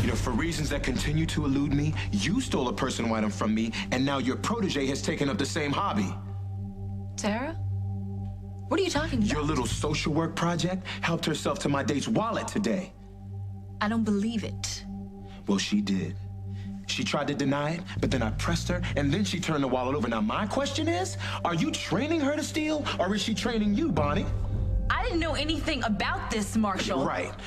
You know, for reasons that continue to elude me, you stole a personal item from me, and now your protege has taken up the same hobby. Sarah? What are you talking about? Your little social work project helped herself to my date's wallet today. I don't believe it. Well, she did. She tried to deny it, but then I pressed her, and then she turned the wallet over. Now, my question is, are you training her to steal, or is she training you, Bonnie? I didn't know anything about this, Marshall.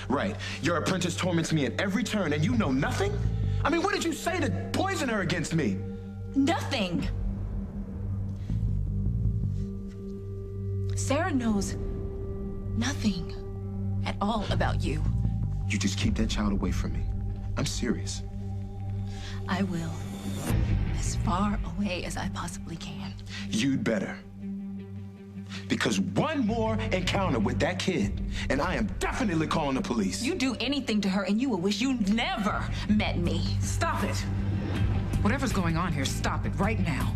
Right. Your apprentice torments me at every turn, and you know nothing? I mean, what did you say to poison her against me? Nothing. Sarah knows nothing at all about you. You just keep that child away from me. I'm serious. I will. As far away as I possibly can. You'd better. Because one more encounter with that kid, and I am definitely calling the police. You do anything to her, and you will wish you never met me. Stop it! Whatever's going on here, stop it right now.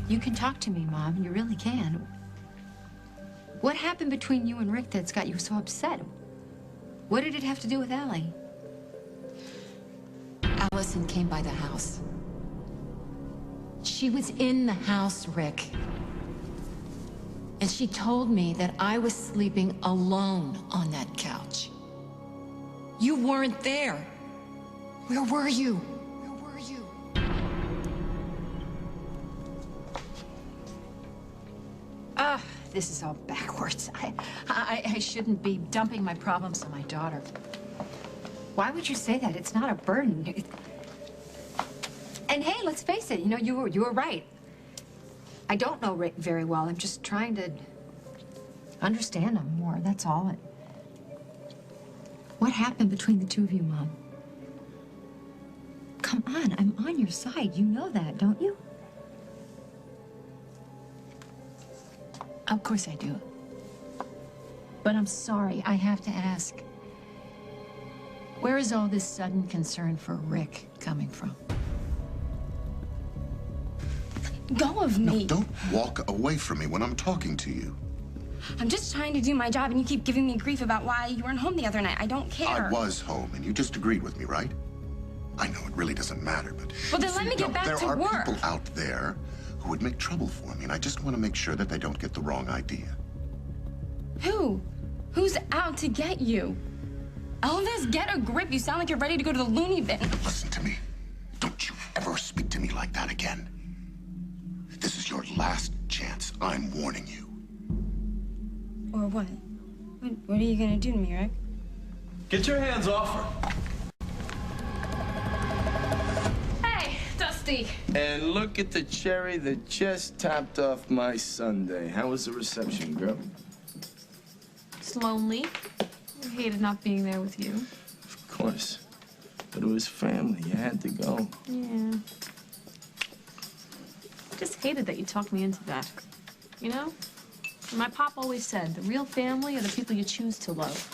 You can talk to me, Mom. You really can. What happened between you and Rick that's got you so upset? What did it have to do with Allie? Allison came by the house. She was in the house, Rick. And she told me that I was sleeping alone on that couch. You weren't there. Where were you? Where were you? This is all backwards. I shouldn't be dumping my problems on my daughter. Why would you say that? It's not a burden. And hey, let's face it, you know, you were right. I don't know Rick very well. I'm just trying to understand him more, that's all. What happened between the two of you, Mom? Come on, I'm on your side. You know that, don't you? Of course I do. But I'm sorry, I have to ask. Where is all this sudden concern for Rick coming from? Go of me. No, don't walk away from me when I'm talking to you. I'm just trying to do my job, and you keep giving me grief about why you weren't home the other night. I don't care. I was home, and you just agreed with me, right? I know it really doesn't matter, but... Well, then let me get back to work. There are people out there who would make trouble for me, and I just want to make sure that they don't get the wrong idea. Who? Who's out to get you? Elvis, get a grip. You sound like you're ready to go to the loony bin. Listen to me. Don't you ever speak to me like that again. This is your last chance. I'm warning you. Or what? What are you gonna do to me, Rick? Get your hands off her. Hey, Dusty. And look at the cherry that just topped off my sundae. How was the reception, girl? It's lonely. I hated not being there with you. Of course. But it was family. You had to go. Yeah. I just hated that you talked me into that. You know? And my pop always said, the real family are the people you choose to love.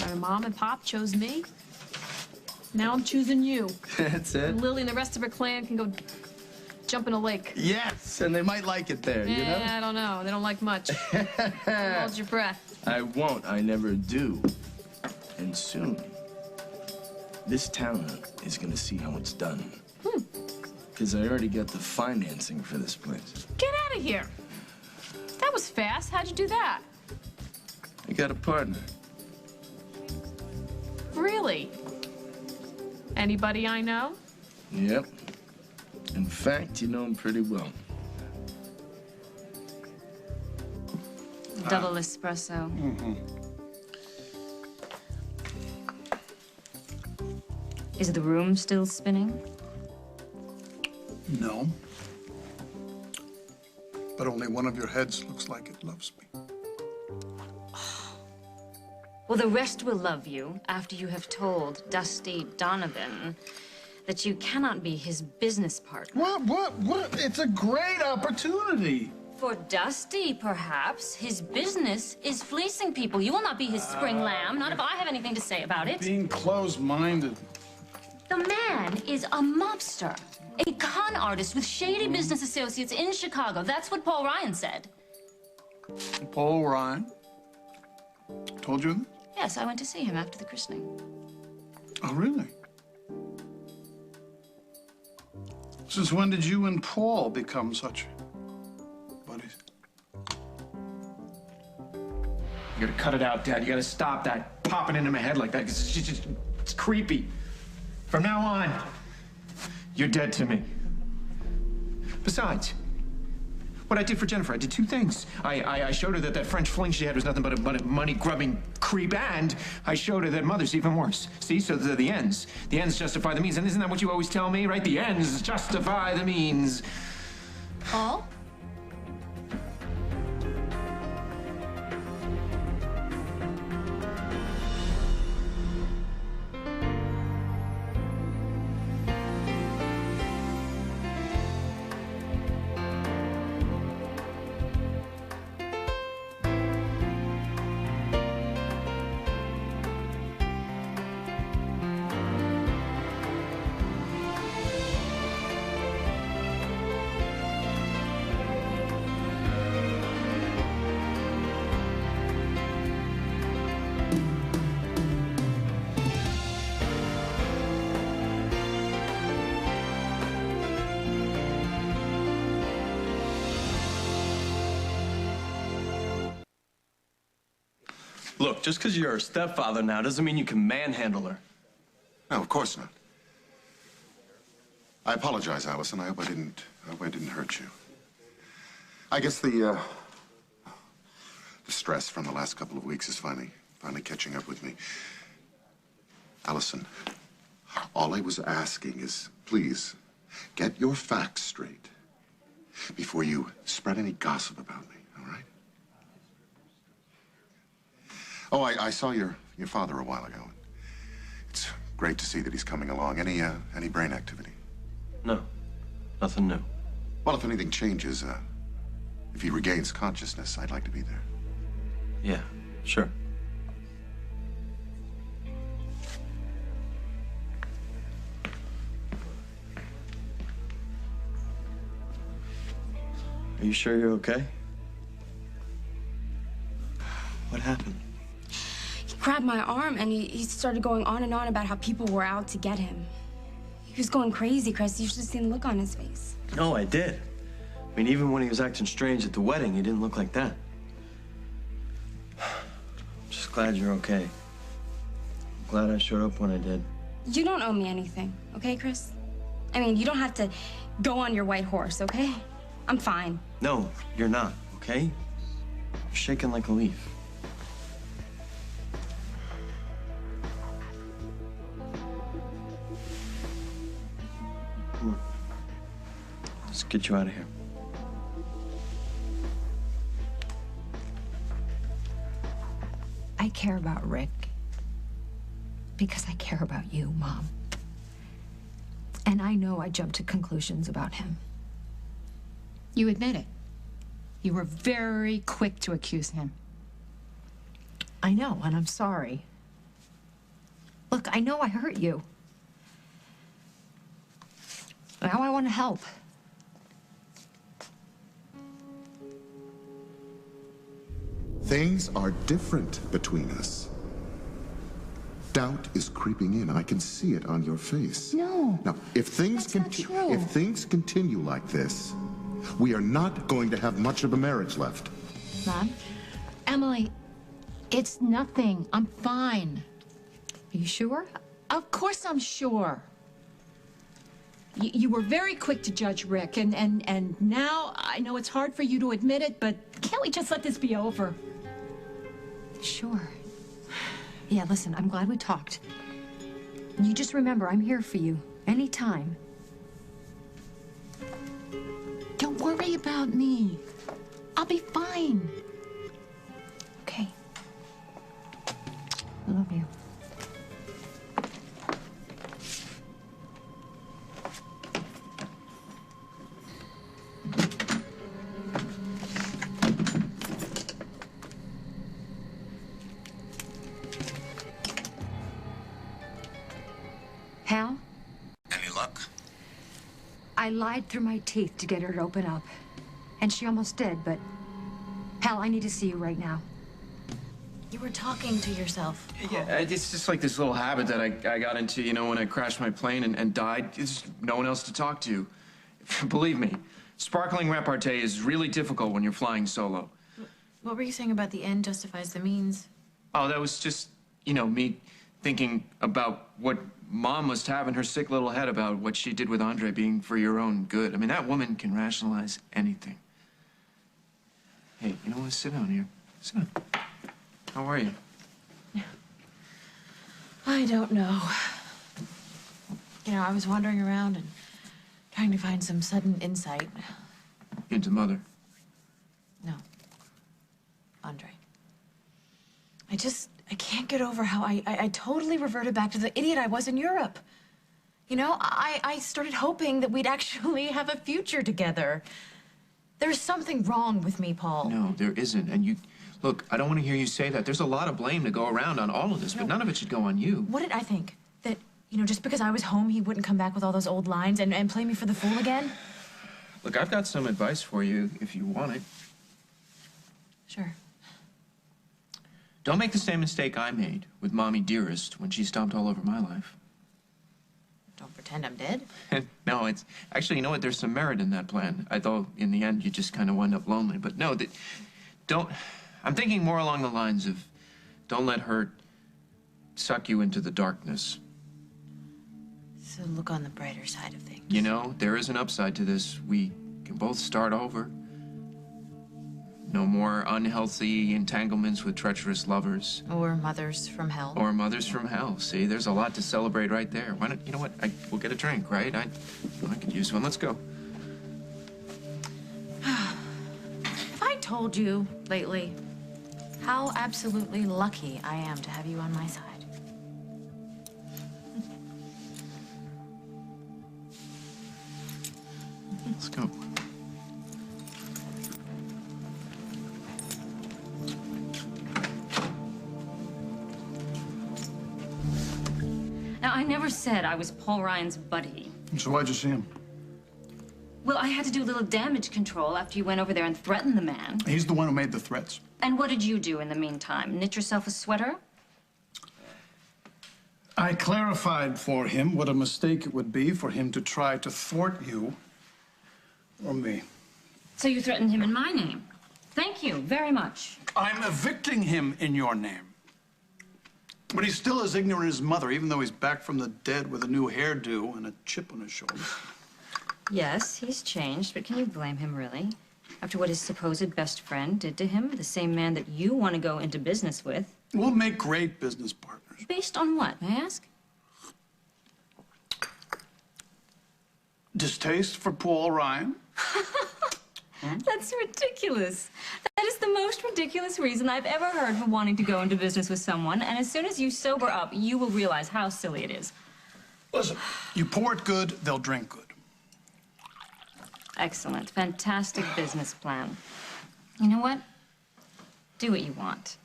My mom and pop chose me. Now I'm choosing you. That's it. And Lily and the rest of her clan can go jump in a lake. Yes, and they might like it there, you know? Yeah, I don't know. They don't like much. Hold your breath. I won't. I never do. And soon, this town is gonna see how it's done. Because I already got the financing for this place. Get out of here. That was fast. How'd you do that? I got a partner. Really? Anybody I know? Yep. In fact, you know him pretty well. Double espresso. Is the room still spinning? No. But only one of your heads looks like it loves me. Well, the rest will love you after you have told Dusty Donovan that you cannot be his business partner. What? It's a great opportunity. For Dusty, perhaps. His business is fleecing people. You will not be his spring lamb, not if I have anything to say about it. Being closed-minded. The man is a mobster, a con artist with shady business associates in Chicago. That's what Paul Ryan said. Paul Ryan? Told you that? Yes, I went to see him after the christening. Oh, really? Since when did you and Paul become such buddies? You gotta cut it out, Dad. You gotta stop that popping into my head like that. It's creepy. From now on, you're dead to me. Besides, what I did for Jennifer, I did two things. I showed her that that French fling she had was nothing but a money-grubbing creep, and I showed her that Mother's even worse. See, so the ends. The ends justify the means, and isn't that what you always tell me, right? The ends justify the means. Paul? Look, just because you're her stepfather now doesn't mean you can manhandle her. No, of course not. I apologize, Allison. I hope I didn't hurt you. I guess the stress from the last couple of weeks is finally catching up with me. Allison, all I was asking is, please, get your facts straight before you spread any gossip about me, all right? Oh, I saw your father a while ago. It's great to see that he's coming along. Any brain activity? No, nothing new. Well, if anything changes, if he regains consciousness, I'd like to be there. Yeah, sure. Are you sure you're okay? What happened? He grabbed my arm and he started going on and on about how people were out to get him. He was going crazy, Chris. You should have seen the look on his face. No, I did. I mean, even when he was acting strange at the wedding, he didn't look like that. I'm just glad you're okay. I'm glad I showed up when I did. You don't owe me anything, okay, Chris? I mean, you don't have to go on your white horse, okay? I'm fine. No, you're not, okay? You're shaking like a leaf. Come on. Let's get you out of here. I care about Rick because I care about you, Mom. And I know I jumped to conclusions about him. You admit it. You were very quick to accuse him. I know, and I'm sorry. Look, I know I hurt you. Now I want to help. Things are different between us. Doubt is creeping in. I can see it on your face. No. Now, if things continue like this, we are not going to have much of a marriage left. Mom? Emily, it's nothing. I'm fine. Are you sure? Of course I'm sure. You were very quick to judge Rick, and now I know it's hard for you to admit it, but can't we just let this be over? Sure. Yeah, listen, I'm glad we talked. You just remember, I'm here for you, anytime. Don't worry about me. I'll be fine. Okay. I love you. Hal? Any luck? I lied through my teeth to get her to open up. And she almost did, but... Hal, I need to see you right now. You were talking to yourself. Yeah, it's just like this little habit that I got into, you know, when I crashed my plane and died. There's no one else to talk to. Believe me, sparkling repartee is really difficult when you're flying solo. What were you saying about the end justifies the means? Oh, that was just, you know, me thinking about what Mom must have in her sick little head about what she did with Andre being for your own good. I mean, that woman can rationalize anything. Hey, you know what? Sit down here. Sit down. How are you? I don't know. You know, I was wandering around and trying to find some sudden insight. Into Mother. No. Andre. I can't get over how I totally reverted back to the idiot I was in Europe. You know, I started hoping that we'd actually have a future together. There's something wrong with me, Paul. No, there isn't. And you, look, I don't want to hear you say that. There's a lot of blame to go around on all of this, but none of it should go on you. What did I think? That, you know, just because I was home, he wouldn't come back with all those old lines and play me for the fool again? Look, I've got some advice for you if you want it. Sure. Don't make the same mistake I made with Mommy Dearest when she stomped all over my life. Don't pretend I'm dead. No, it's... Actually, you know what? There's some merit in that plan. I thought in the end you just kind of wind up lonely. But no, don't... I'm thinking more along the lines of don't let her suck you into the darkness. So look on the brighter side of things. You know, there is an upside to this. We can both start over. No more unhealthy entanglements with treacherous lovers. Or mothers from hell. Or mothers from hell. See, there's a lot to celebrate right there. Why don't, you know what? We'll get a drink, right? I could use one. Let's go. Have I told you lately how absolutely lucky I am to have you on my side? Let's go. Now, I never said I was Paul Ryan's buddy. So why'd you see him? Well, I had to do a little damage control after you went over there and threatened the man. He's the one who made the threats. And what did you do in the meantime? Knit yourself a sweater? I clarified for him what a mistake it would be for him to try to thwart you or me. So you threatened him in my name. Thank you very much. I'm evicting him in your name. But he's still as ignorant as his mother, even though he's back from the dead with a new hairdo and a chip on his shoulder. Yes, he's changed, but can you blame him, really? After what his supposed best friend did to him, the same man that you want to go into business with. We'll make great business partners. Based on what, may I ask? Distaste for Paul Ryan? That's ridiculous. That is the most ridiculous reason I've ever heard for wanting to go into business with someone, and as soon as you sober up, you will realize how silly it is. Listen, you pour it good, they'll drink good. Excellent. Fantastic business plan. You know what? Do what you want.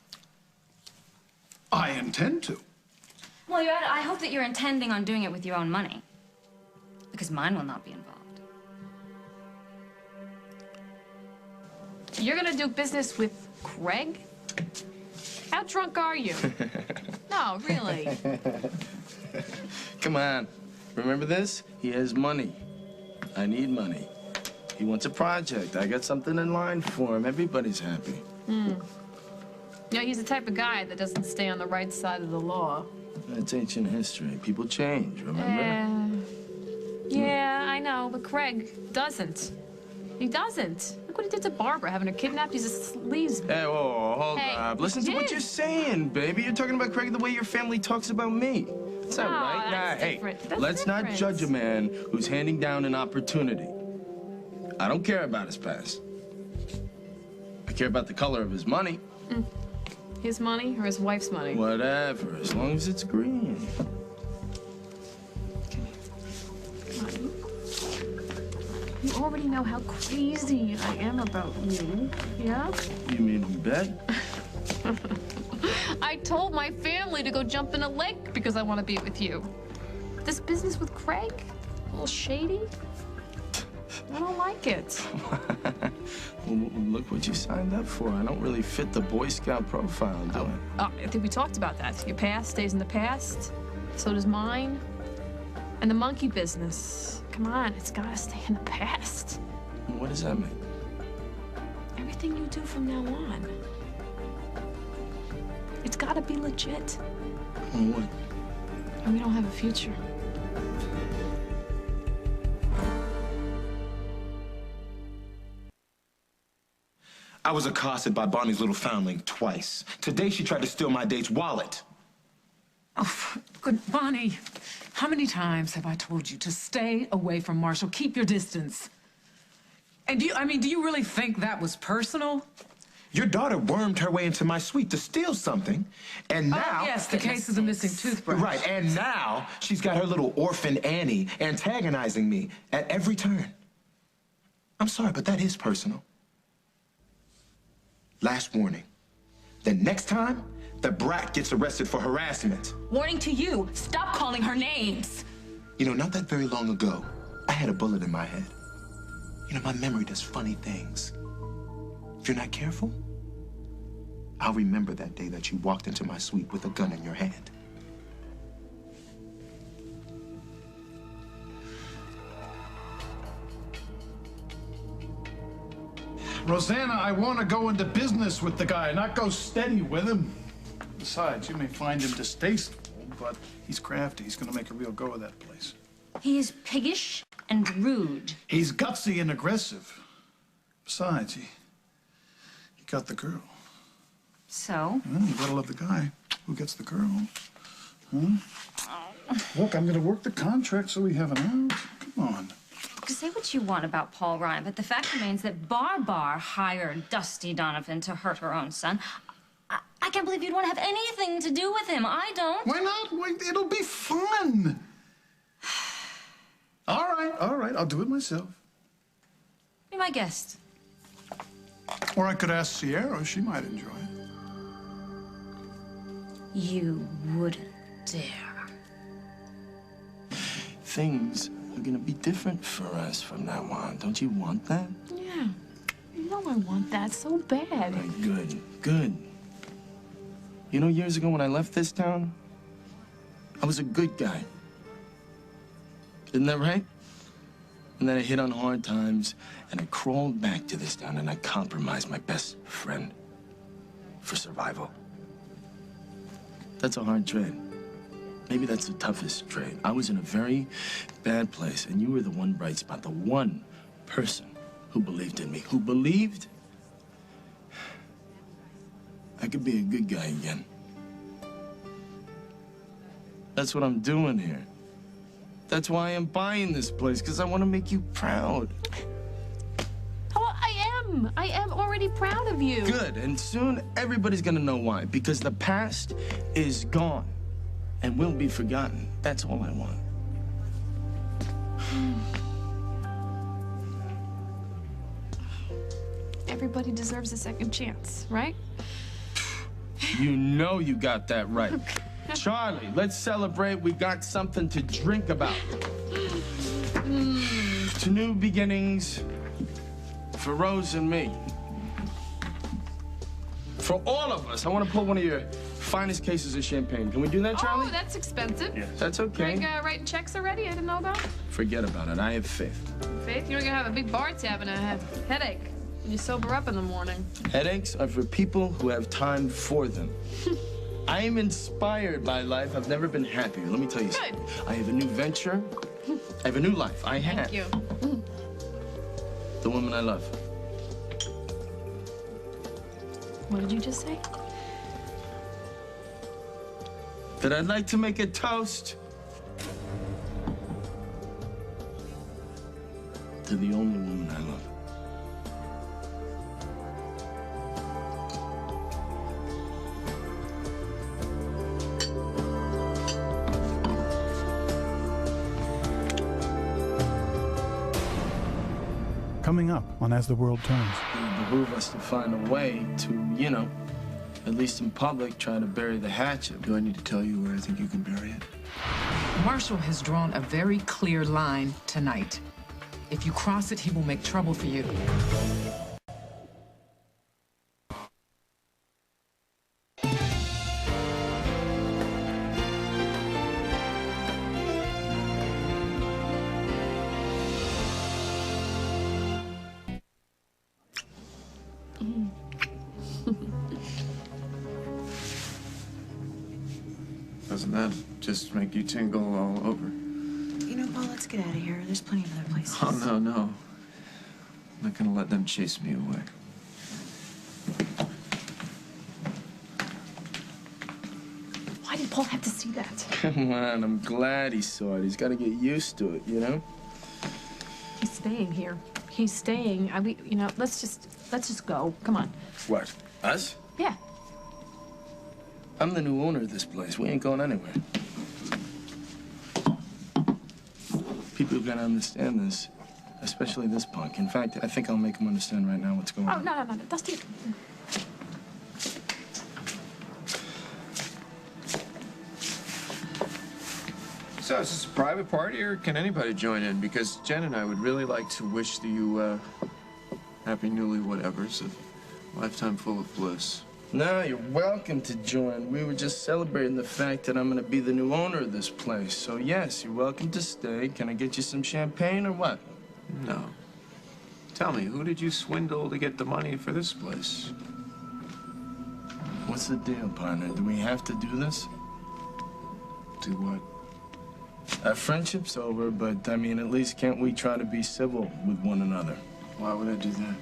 I intend to. Well, I hope that you're intending on doing it with your own money. Because mine will not be involved. You're gonna do business with Craig? How drunk are you? No, really. Come on. Remember this? He has money. I need money. He wants a project. I got something in line for him. Everybody's happy. You know, he's the type of guy that doesn't stay on the right side of the law. That's ancient history. People change, remember? Yeah, I know, but Craig doesn't. He doesn't. Look what he did to Barbara, having her kidnapped. He's a sleaze. Hey, whoa, hold Hey, up. Listen to what you're saying, baby. You're talking about Craig the way your family talks about me. That's not No, right. that's Hey, different. That's let's not different. judge a man who's handing down an opportunity. I don't care about his past. I care about the color of his money. His money or his wife's money? Whatever, as long as it's green. You already know how crazy I am about you, yeah? You mean in bed? I told my family to go jump in a lake because I want to be with you. This business with Craig, a little shady. I don't like it. Well, look what you signed up for. I don't really fit the Boy Scout profile, do I? I think we talked about that. Your past stays in the past. So does mine. And the monkey business. Come on, it's gotta stay in the past. What does that mean? Everything you do from now on. It's gotta be legit. Well, what? And we don't have a future. I was accosted by Barney's little foundling twice. Today she tried to steal my date's wallet. Oh, good, Bonnie. How many times have I told you to stay away from Marshall? Keep your distance. And do you really think that was personal? Your daughter wormed her way into my suite to steal something, and now... Oh, yes, the case of the missing toothbrush. Right, and now she's got her little orphan Annie antagonizing me at every turn. I'm sorry, but that is personal. Last warning. Then next time, the brat gets arrested for harassment. Warning to you, stop calling her names. You know, not that very long ago, I had a bullet in my head. You know, my memory does funny things. If you're not careful, I'll remember that day that you walked into my suite with a gun in your hand. Rosanna, I want to go into business with the guy, not go steady with him. Besides, you may find him distasteful, but he's crafty. He's going to make a real go of that place. He is piggish and rude. He's gutsy and aggressive. Besides, he got the girl. So? Well, you gotta love the guy who gets the girl. Huh? Look, I'm gonna work the contract so we have an out. Come on. Say what you want about Paul Ryan, but the fact remains that Barbar hired Dusty Donovan to hurt her own son. I can't believe you'd want to have anything to do with him. I don't. Why not? It'll be fun. All right, I'll do it myself. Be my guest. Or I could ask Sierra. She might enjoy it. You wouldn't dare. Things are gonna be different for us from now on. Don't you want that? Yeah. You know I want that so bad. Right, good, good. You know, years ago when I left this town, I was a good guy. Isn't that right? And then I hit on hard times, and I crawled back to this town, and I compromised my best friend for survival. That's a hard trade. Maybe that's the toughest trade. I was in a very bad place, and you were the one bright spot, the one person who believed in me, who believed I could be a good guy again. That's what I'm doing here. That's why I'm buying this place, because I want to make you proud. Oh, I am already proud of you. Good, and soon everybody's gonna know why, because the past is gone and will be forgotten. That's all I want. Everybody deserves a second chance, right? You know you got that right. Charlie, let's celebrate. We got something to drink about. To new beginnings for Rose and me. For all of us. I want to pull one of your finest cases of champagne. Can we do that, Charlie? Oh, that's expensive. Yeah. That's okay. Like writing checks already? I didn't know about. Forget about it. I have faith. Faith, you're gonna have a big bar tab and a headache when you sober up in the morning. Headaches are for people who have time for them. I am inspired by life. I've never been happier. Let me tell you something. I have a new venture. I have a new life. I have. Thank you. The woman I love. What did you just say? That I'd like to make a toast to the only woman I love. Coming up on As the World Turns. It would behoove us to find a way to, you know, at least in public, try to bury the hatchet. Do I need to tell you where I think you can bury it? Marshall has drawn a very clear line tonight. If you cross it, he will make trouble for you. Doesn't that just make you tingle all over? You know, Paul, let's get out of here. There's plenty of other places. Oh, no, no. I'm not gonna let them chase me away. Why did Paul have to see that? Come on, I'm glad he saw it. He's got to get used to it, you know? He's staying here. He's staying. You know, let's just go. Come on. What? Us? Yeah. I'm the new owner of this place. We ain't going anywhere. People have got to understand this, especially this punk. In fact, I think I'll make him understand right now what's going on. Oh, no. Dusty. So, is this a private party, or can anybody join in? Because Jen and I would really like to wish you, happy newlywed-evers, a lifetime full of bliss. No, you're welcome to join. We were just celebrating the fact that I'm going to be the new owner of this place. So, yes, you're welcome to stay. Can I get you some champagne or what? No. Tell me, who did you swindle to get the money for this place? What's the deal, partner? Do we have to do this? Do what? Our friendship's over, but, I mean, at least can't we try to be civil with one another? Why would I do that?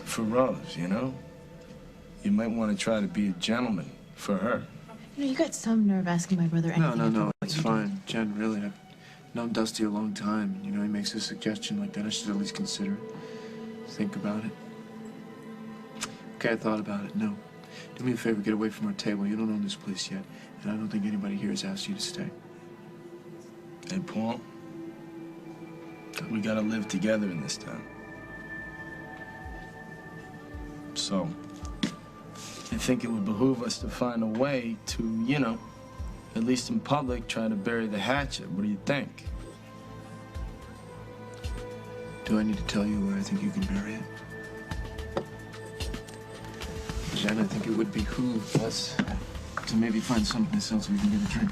For Rose, you know? You might want to try to be a gentleman for her. You know, you got some nerve asking my brother anything. No, it's fine. Jen, really, I've known Dusty a long time. You know, he makes a suggestion like that. I should at least consider it. Think about it. Okay, I thought about it. No. Do me a favor, get away from our table. You don't own this place yet, and I don't think anybody here has asked you to stay. Hey, Paul, we gotta live together in this town. So, I think it would behoove us to find a way to, you know, at least in public, try to bury the hatchet. What do you think? Do I need to tell you where I think you can bury it? Jen, I think it would behoove us to maybe find someplace else we can get a drink.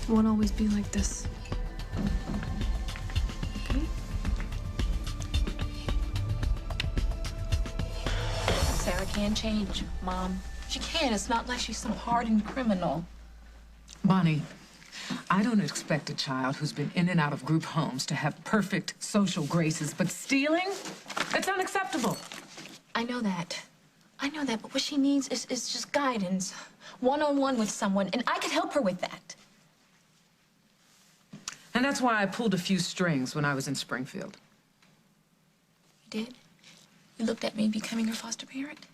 It won't always be like this. Okay? Sarah can change, Mom. She can. It's not like she's some hardened criminal. Bonnie, I don't expect a child who's been in and out of group homes to have perfect social graces, but stealing? That's unacceptable. I know that. But what she needs is just guidance. One-on-one with someone, and I could help her with that. And that's why I pulled a few strings when I was in Springfield. You did? You looked at me becoming her foster parent?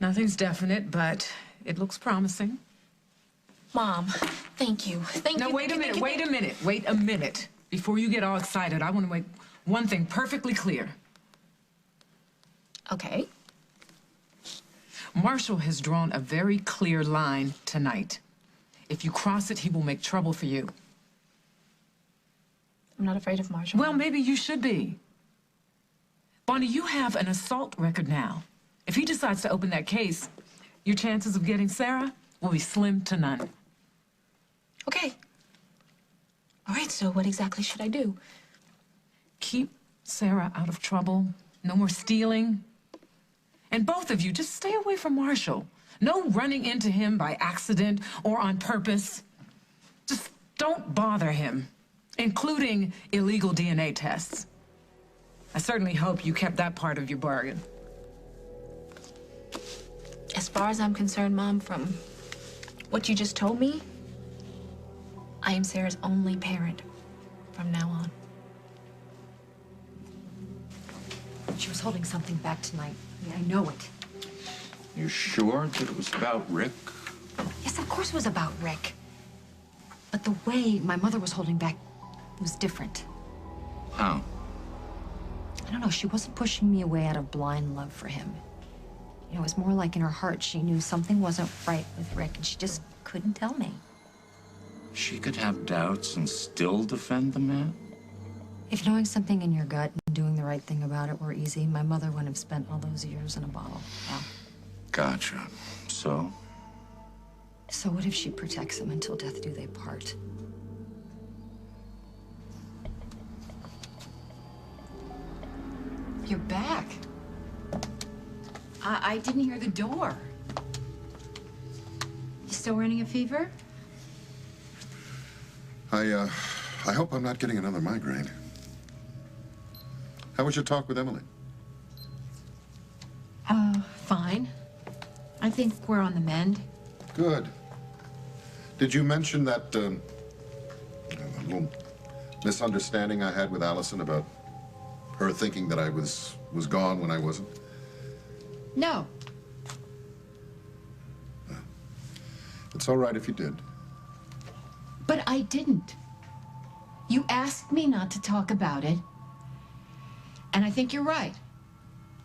Nothing's definite, but it looks promising. Mom, thank you. Thank you. Now, wait a minute. Before you get all excited, I want to make one thing perfectly clear. Okay. Marshall has drawn a very clear line tonight. If you cross it, he will make trouble for you. I'm not afraid of Marshall. Well, maybe you should be. Bonnie, you have an assault record now. If he decides to open that case, your chances of getting Sarah will be slim to none. Okay. All right, so what exactly should I do? Keep Sarah out of trouble. No more stealing. And both of you, just stay away from Marshall. No running into him by accident or on purpose. Just don't bother him, including illegal DNA tests. I certainly hope you kept that part of your bargain. As far as I'm concerned, Mom, from what you just told me, I am Sarah's only parent from now on. She was holding something back tonight. I know it. You sure that it was about Rick? Yes, of course it was about Rick. But the way my mother was holding back was different. How? I don't know, she wasn't pushing me away out of blind love for him. You know, it was more like in her heart she knew something wasn't right with Rick, and she just couldn't tell me. She could have doubts and still defend the man? If knowing something in your gut and doing the right thing about it were easy, my mother wouldn't have spent all those years in a bottle. Well, Gotcha. So? So what if she protects him until death do they part? You're back. I didn't hear the door. You still running a fever? I hope I'm not getting another migraine. How was your talk with Emily? Fine. I think we're on the mend. Good. Did you mention that little misunderstanding I had with Allison about her thinking that I was gone when I wasn't? No. It's all right if you did. But I didn't. You asked me not to talk about it. And I think you're right.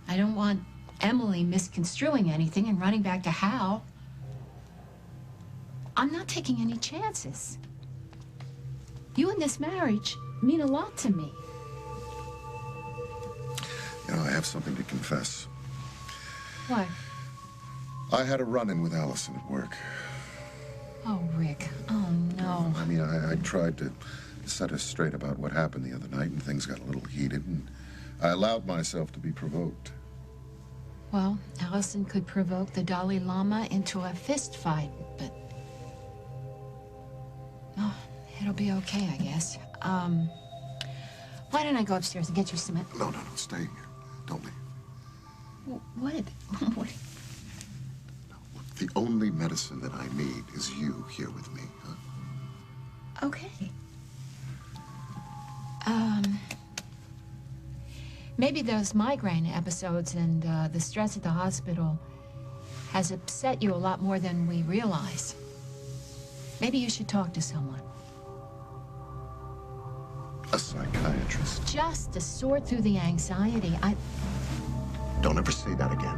I don't want Emily misconstruing anything and running back to Hal. I'm not taking any chances. You and this marriage mean a lot to me. You know, I have something to confess. What? I had a run-in with Allison at work. Oh, Rick. Oh, no. I mean, I tried to set her straight about what happened the other night, and things got a little heated, and I allowed myself to be provoked. Well, Allison could provoke the Dalai Lama into a fist fight, but... Oh, it'll be okay, I guess. Why don't I go upstairs and get you some... No, stay here. Don't leave. What? What? The only medicine that I need is you here with me, huh? Okay. Maybe those migraine episodes and the stress at the hospital has upset you a lot more than we realize. Maybe you should talk to someone. A psychiatrist. Just to sort through the anxiety. Don't ever say that again.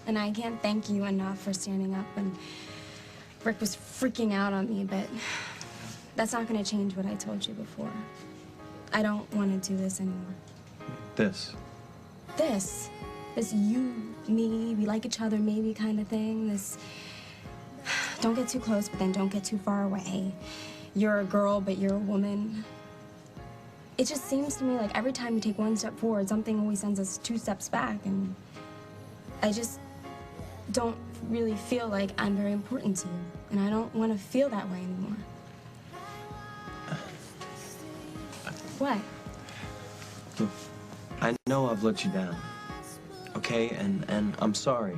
And I can't thank you enough for standing up when Rick was freaking out on me, but that's not going to change what I told you before. I don't want to do this anymore. This you, me, we like each other maybe kind of thing. This, don't get too close, but then don't get too far away. You're a girl, but you're a woman. It just seems to me like every time you take one step forward, something always sends us 2 steps back, and I just don't really feel like I'm very important to you, and I don't want to feel that way anymore. What? Look, I know I've let you down, okay? And I'm sorry.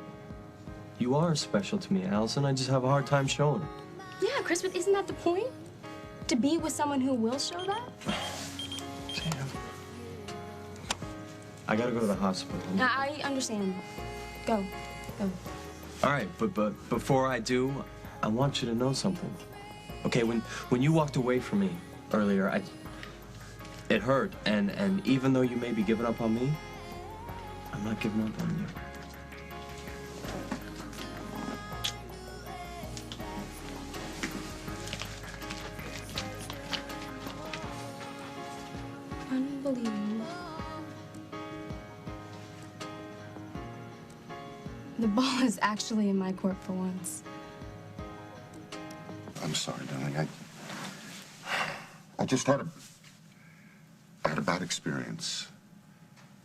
You are special to me, Allison. I just have a hard time showing it. Yeah, Chris, but isn't that the point? To be with someone who will show that? Sam. I gotta go to the hospital. I understand. Go. All right, but before I do, I want you to know something. Okay, when you walked away from me earlier, it hurt, and even though you may be giving up on me, I'm not giving up on you. Unbelievable. The ball is actually in my court for once. I'm sorry, darling. I just had a bad experience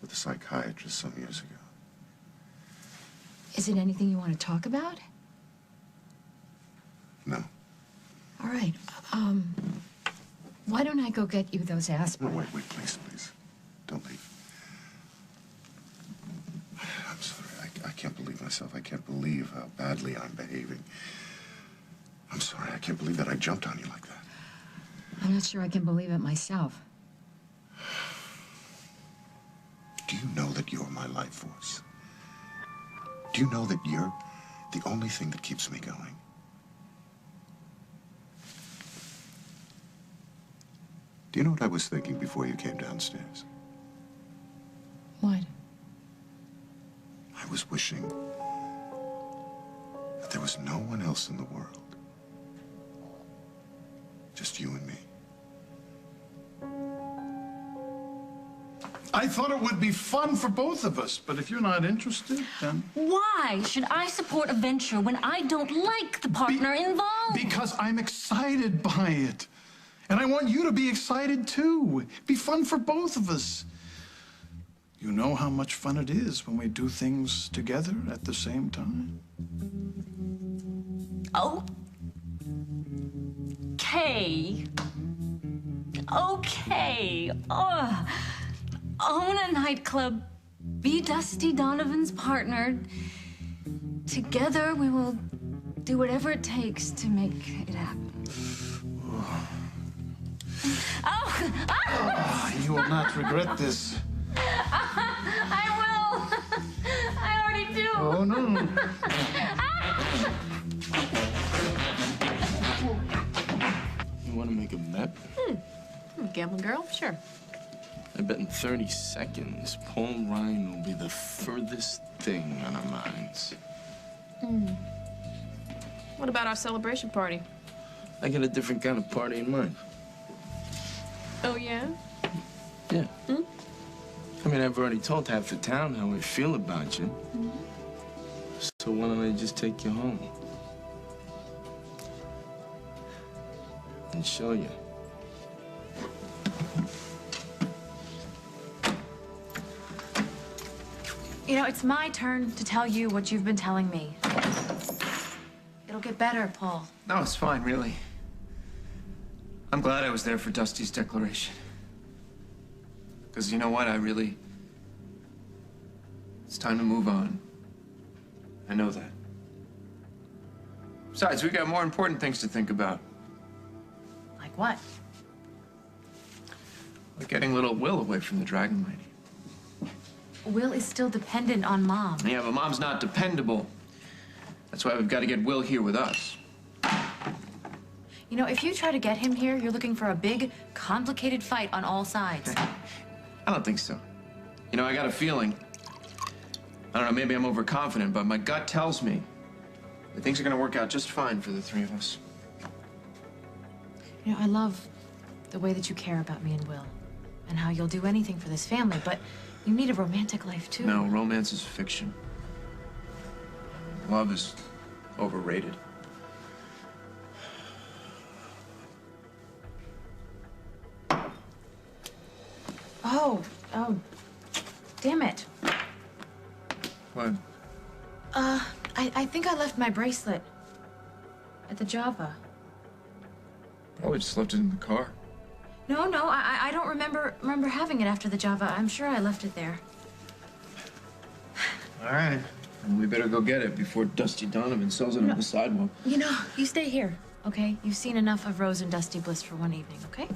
with a psychiatrist some years ago. Is it anything you want to talk about? No. All right. Why don't I go get you those aspirin? No, wait, please. Don't leave. I'm sorry. I can't believe myself. I can't believe how badly I'm behaving. I'm sorry. I can't believe that I jumped on you like that. I'm not sure I can believe it myself. Do you know that you're my life force? Do you know that you're the only thing that keeps me going? Do you know what I was thinking before you came downstairs? What? I was wishing that there was no one else in the world. Just you and me. I thought it would be fun for both of us, but if you're not interested, then... Why should I support a venture when I don't like the partner involved? Because I'm excited by it. And I want you to be excited, too. Be fun for both of us. You know how much fun it is when we do things together at the same time? Oh. Okay. Okay. Oh. Own a nightclub. Be Dusty Donovan's partner. Together we will do whatever it takes to make it happen. Oh! You will not regret this. I will. I already do. Oh, no. You want to make a bet? Gambling girl? Sure. I bet in 30 seconds, Paul Ryan will be the furthest thing on our minds. What about our celebration party? I got a different kind of party in mind. Oh, yeah? Yeah. I mean, I've already told half the town how I feel about you. So why don't I just take you home? And show you. You know, it's my turn to tell you what you've been telling me. It'll get better, Paul. No, it's fine, really. I'm glad I was there for Dusty's declaration. Because you know what? It's time to move on. I know that. Besides, we got more important things to think about. Like what? Like getting little Will away from the Dragon Lady. Will is still dependent on Mom. Yeah, but Mom's not dependable. That's why we've got to get Will here with us. You know, if you try to get him here, you're looking for a big, complicated fight on all sides. I don't think so. You know, I got a feeling. I don't know, maybe I'm overconfident, but my gut tells me that things are going to work out just fine for the three of us. You know, I love the way that you care about me and Will, and how you'll do anything for this family, but you need a romantic life, too. No, romance is fiction. Love is overrated. Oh, damn it. What? I think I left my bracelet at the Java. Probably just left it in the car. No, I don't remember having it after the Java. I'm sure I left it there. All right. Well, we better go get it before Dusty Donovan sells it on the sidewalk. You know, you stay here, okay? You've seen enough of Rose and Dusty Bliss for one evening, okay?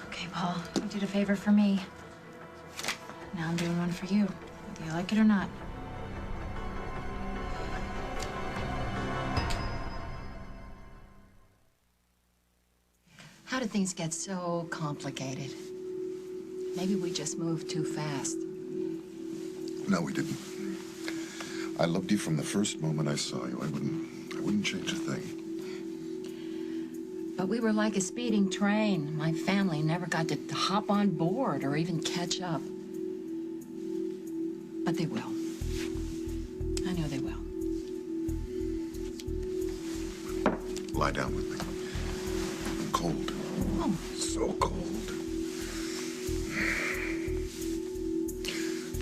Okay, Paul, you did a favor for me. Now I'm doing one for you, whether you like it or not. How did things get so complicated? Maybe we just moved too fast. No, we didn't. I loved you from the first moment I saw you. I wouldn't change a thing. But we were like a speeding train. My family never got to hop on board or even catch up. But they will. I know they will. Lie down with me. I'm cold. Oh. So cold.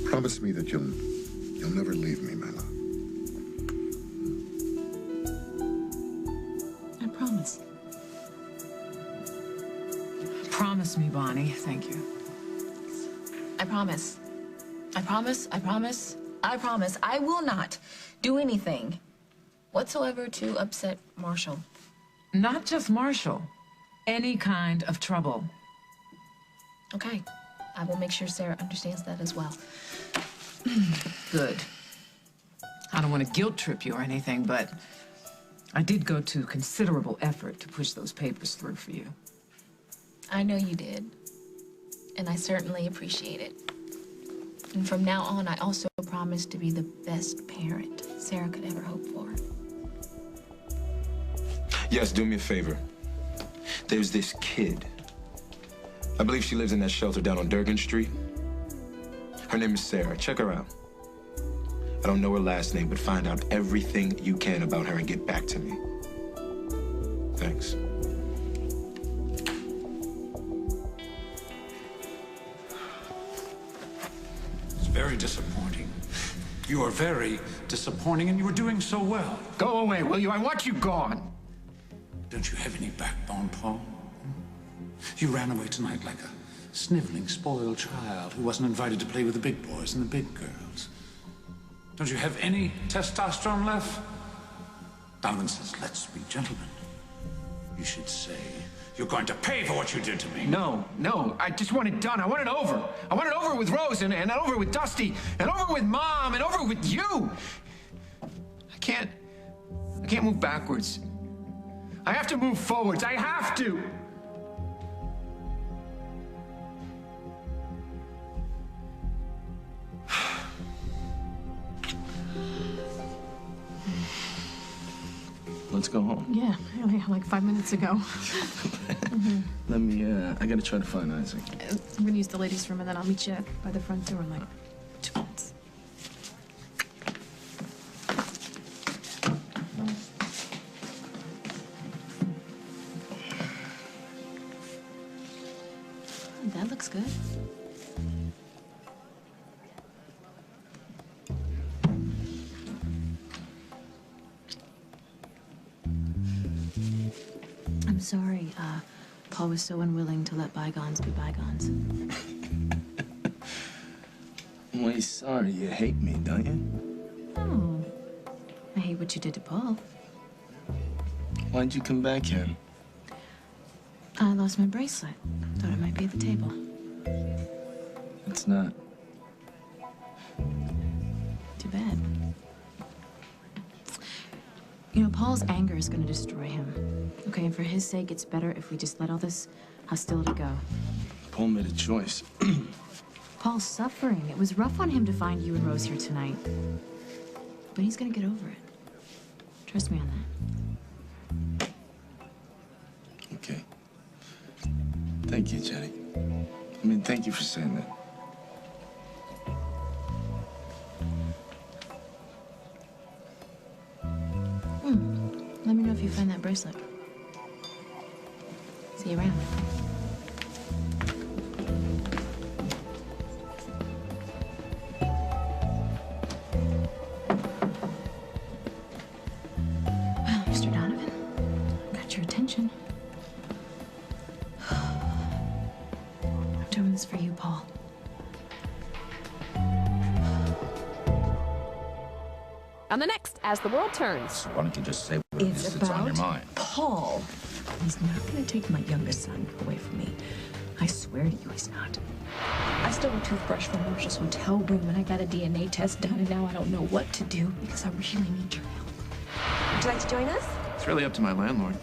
Promise me that you'll never leave me, my love. I promise. Promise me, Bonnie. Thank you. I promise. I promise, I promise, I promise I will not do anything whatsoever to upset Marshall. Not just Marshall. Any kind of trouble. Okay. I will make sure Sarah understands that as well. Good. I don't want to guilt trip you or anything, but I did go to considerable effort to push those papers through for you. I know you did. And I certainly appreciate it. And from now on, I also promise to be the best parent Sarah could ever hope for. Yes, do me a favor. There's this kid. I believe she lives in that shelter down on Durgan Street. Her name is Sarah. Check her out. I don't know her last name, but find out everything you can about her and get back to me. Thanks. It's very disappointing. You are very disappointing, and you were doing so well. Go away, will you? I want you gone. Don't you have any backbone, Paul? You ran away tonight like a sniveling, spoiled child who wasn't invited to play with the big boys and the big girls. Don't you have any testosterone left? Donovan says, let's be gentlemen. You should say, you're going to pay for what you did to me. No, I just want it done. I want it over. I want it over with Rose and over with Dusty and over with Mom and over with you. I can't move backwards. I have to move forwards. I have to. Let's go home. Yeah, like 5 minutes ago. Let me, I gotta try to find Isaac. I'm gonna use the ladies' room and then I'll meet you by the front door in like 2 minutes. That looks good. I'm sorry, Paul was so unwilling to let bygones be bygones. Wait, sorry, you hate me, don't you? Oh, I hate what you did to Paul. Why'd you come back here? I lost my bracelet. Thought it might be at the table. It's not. Too bad. You know, Paul's anger is gonna destroy him. Okay, and for his sake, it's better if we just let all this hostility go. Paul made a choice. Paul's suffering. It was rough on him to find you and Rose here tonight. But he's gonna get over it. Trust me on that. Okay. Thank you, Jenny. I mean, thank you for saying that. Let me know if you find that bracelet. See you around. Well, Mr. Donovan, got your attention. I'm doing this for you, Paul. On the next, As the World Turns. Why don't you just say what it is that's on your mind? Paul. He's not going to take my youngest son away from me. I swear to you, he's not. I stole a toothbrush from Marshall's hotel room, and I got a DNA test done, and now I don't know what to do because I really need your help. Would you like to join us? It's really up to my landlord.